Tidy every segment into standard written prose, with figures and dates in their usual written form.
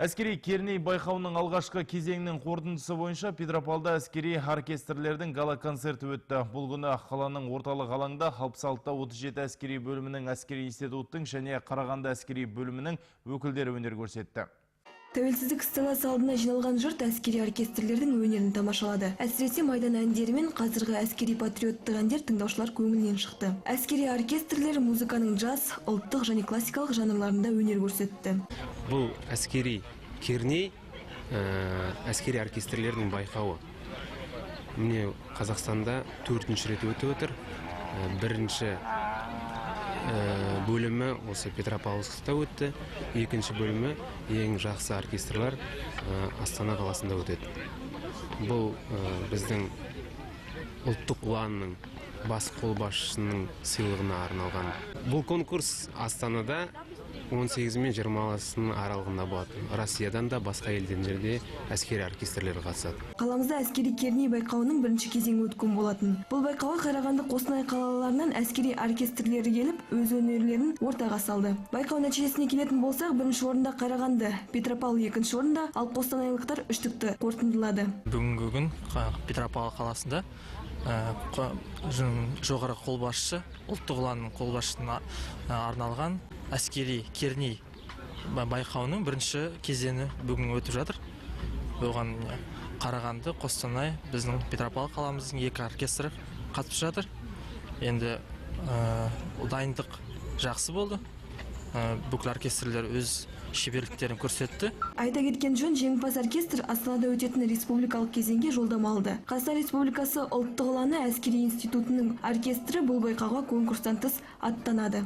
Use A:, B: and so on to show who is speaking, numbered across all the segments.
A: Әскери Керней байқауының алғашқы кезеңінің қорытындысы бойынша Петропавлда әскери оркестрлердің гала концерті өтті. Бұл күні қаланың орталық алаңда 66-37 әскери бөлімінің, әскери институттың және Қарағанды әскери бөлімінің өкілдері өнер көрсетті.
B: Тәуелсіздік стелласы алдына жиналған жұрт әскери оркестрлердің өнерін тамашалады. Әсіресе майдан әндері мен қазіргі әскери патриоттық әндер тыңдаушылар көңілінен шықты. Әскери оркестрлер музыканың джаз, ұлттық және классикалық жанрларында өнер көрсетті.
C: Бұл әскери Керней әскери оркестрлердің байқауы. Міне Қазақстанда 4-ші рет өтіп отыр. Бірінші бөлімі осы Петропавловскта өтті. Екінші бөлімі ең жақсы оркестрлар Астана қаласында өтеді. Бұл біздің ұлттық ұланның бас қолбасшысының сыйлығына арналған. Бұл конкурс Астанада 18 мен 20 аралығында болады. Россиядан да басқа елден жерде әскери оркестрлер қатысады.
B: Қаламызда әскери Керней байқауының бірінші кезеңі өткен болатын. Бұл байқауға Қарағанды, Қостанай қалаларынан әскери оркестрлері келіп, өз өнерлерін ортаға салды. Байқау нәтижесіне келетін болсақ, бірінші орында Қарағанды, Петропавл екінші орында, ал қостанайлықтар үштікті қорытындылады.
D: Бүгінгі күн Петропавл қаласында жоғары қолбасшы, ұлттық ұланның қолбасшысына арналған әскери Керней байқауының бірінші кезеңі бүгін өтіп жатыр. Оған Қарағанды, Қостанай, біздің Петропавл қаламыздың екі оркестрі қатысып жатыр. Енді дайындық жақсы болды. Бүкіл оркестрлер өз шеберліктерін көрсетті.
B: Айта кеткен жөн, жеңімпаз оркестр Астанада өтетін республикалық кезеңге жолдама алды. Қазақстан Республикасы ұлттық ұланы әскери институтының оркестрі бұл байқауға конкурстан тыс аттанады.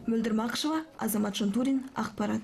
B: Мөлдір Мақышева, Азамат Жантурин, ақпарат.